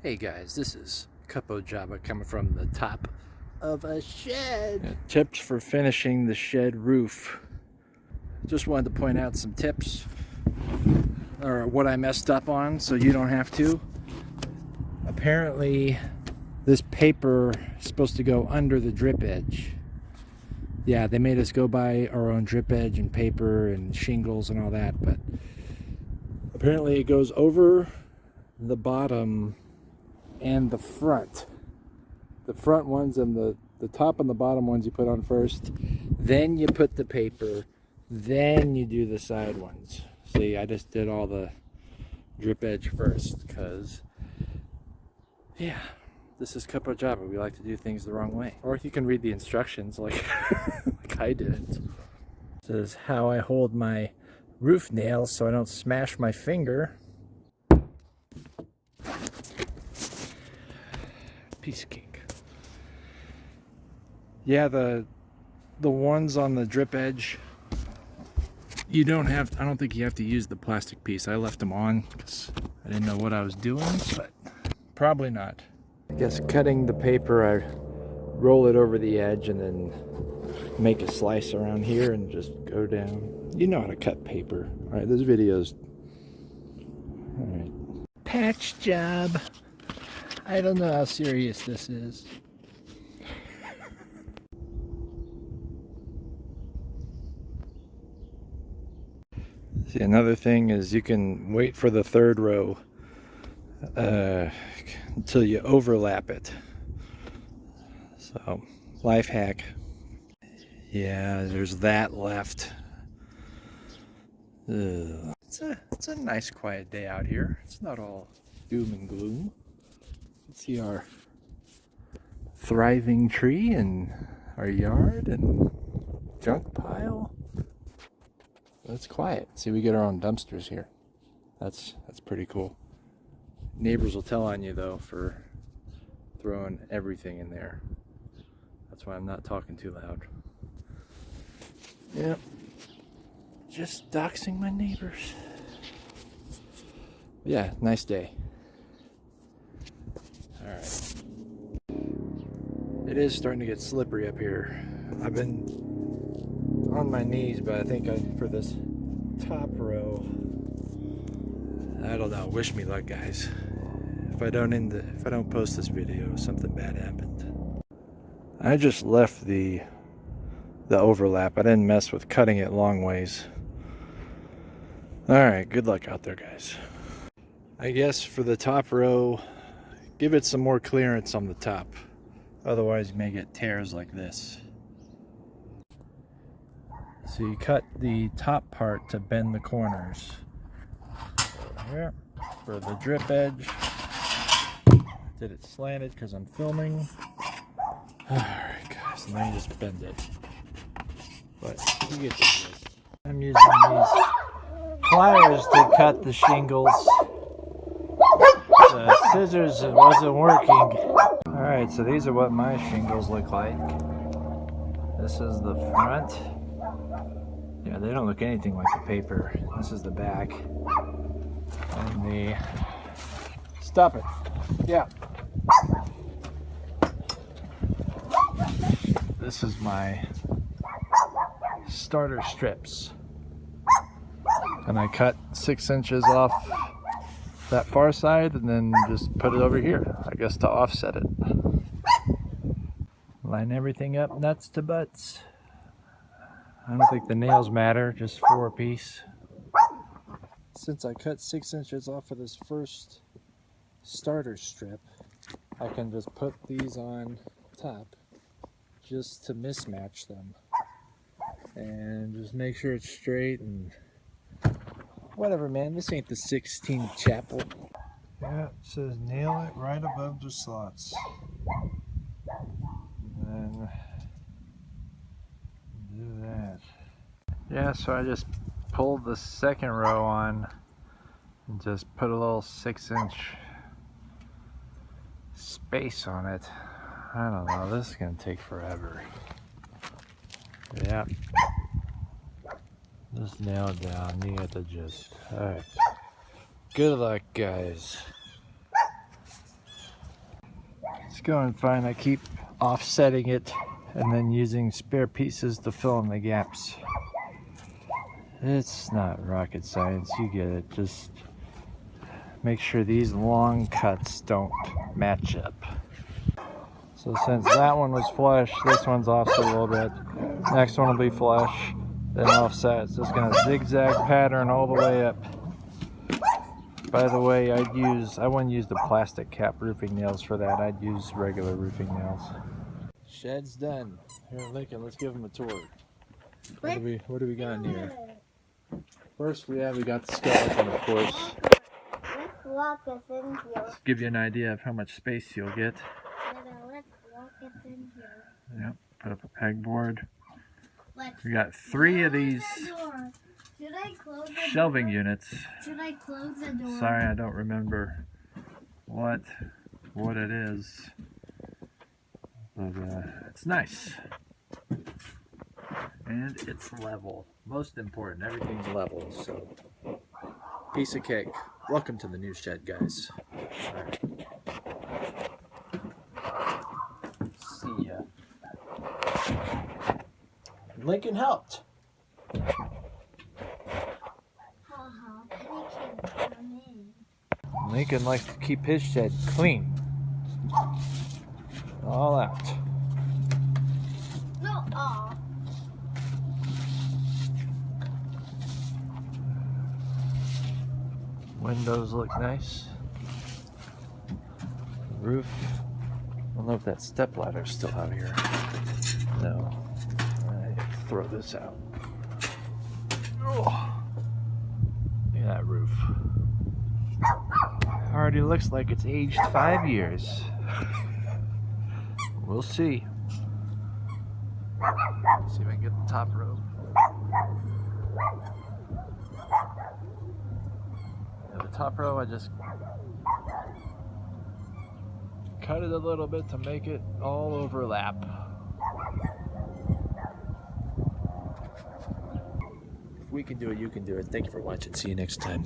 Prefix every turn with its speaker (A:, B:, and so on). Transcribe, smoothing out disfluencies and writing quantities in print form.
A: Hey guys, this is Cupo Java coming from the top of a shed. Tips for finishing the shed roof. Just wanted to point out some tips or what I messed up on so you don't have to. Apparently this paper is supposed to go under the drip edge. Yeah, they made us go buy our own drip edge and paper and shingles and all that, but apparently it goes over the bottom and the front. The front ones and the top and the bottom ones you put on first, then you put the paper, then you do the side ones. See, I just did all the drip edge first because, yeah, this is Cupo Java. We like to do things the wrong way. Or you can read the instructions like, like I did. This is how I hold my roof nails so I don't smash my finger. Piece of cake. Yeah, the ones on the drip edge, you don't have, I don't think you have to use the plastic piece. I left them on because I didn't know what I was doing, but probably not. I guess cutting the paper, I roll it over the edge and then make a slice around here and just go down. You know how to cut paper. All right, this video's, all right. Patch job. I don't know how serious this is. See, another thing is you can wait for the third row until you overlap it. So, life hack. Yeah, there's that left. It's a nice quiet day out here. It's not all doom and gloom. Let's see our thriving tree and our yard and junk pile. It's quiet. See, we get our own dumpsters here. That's pretty cool. Neighbors will tell on you though for throwing everything in there. That's why I'm not talking too loud. Yep. Just doxing my neighbors. Yeah, nice day. Alright. It is starting to get slippery up here. I've been on my knees, but I think for this top row, I don't know. Wish me luck, guys. If I don't post this video, something bad happened. I just left the overlap. I didn't mess with cutting it long ways. All right, good luck out there, guys. I guess for the top row, give it some more clearance on the top. Otherwise, you may get tears like this. So you cut the top part to bend the corners. Here for the drip edge. Did it slanted because I'm filming. Alright guys, now you just bend it. But you get the gist. I'm using these pliers to cut the shingles. The scissors, it wasn't working. Alright, so these are what my shingles look like. This is the front. Yeah, they don't look anything like the paper. This is the back. And the... Stop it. Yeah. This is my starter strips. And I cut 6 inches off that far side and then just put it over here, I guess to offset it. Line everything up nuts to butts. I don't think the nails matter, just 4 a piece. Since I cut 6 inches off of this first starter strip, I can just put these on top just to mismatch them. And just make sure it's straight and whatever, man. This ain't the 16th chapel. Yeah, it says nail it right above the slots. And then do that. Yeah, so I just pulled the second row on and just put a little 6-inch space on it. I don't know, this is gonna take forever. Yeah. Just nail it down, you get the gist. Alright. Good luck, guys. It's going fine. I keep offsetting it and then using spare pieces to fill in the gaps. It's not rocket science, you get it. Just make sure these long cuts don't match up. So since that one was flush, this one's offset a little bit. Next one will be flush, then offset. So it's gonna zigzag pattern all the way up. By the way, I wouldn't use the plastic cap roofing nails for that. I'd use regular roofing nails. Shed's done. Here, Lincoln, let's give him a tour. What do we got in here? First, we got the skeleton, of course.
B: Let's walk us in here.
A: Give you an idea of how much space you'll get.
B: Let's walk us in here.
A: Yep, put up a pegboard. We got 3 of these
B: Should I close the
A: shelving
B: door?
A: units.
B: Should I close the door?
A: Sorry, I don't remember what it is, but it's nice and it's level. Most important, everything's level. So, piece of cake. Welcome to the new shed, guys. See ya. Lincoln helped. Lincoln likes to keep his shed clean. All out.
B: No,
A: Windows look nice. Roof. I don't know if that step ladder's still out here. No. I throw this out. Oh. Look at that roof. Already looks like it's aged 5 years. We'll see. See if I can get the top row. Yeah, the top row, I just cut it a little bit to make it all overlap. If we can do it, you can do it. Thank you for watching. See you next time.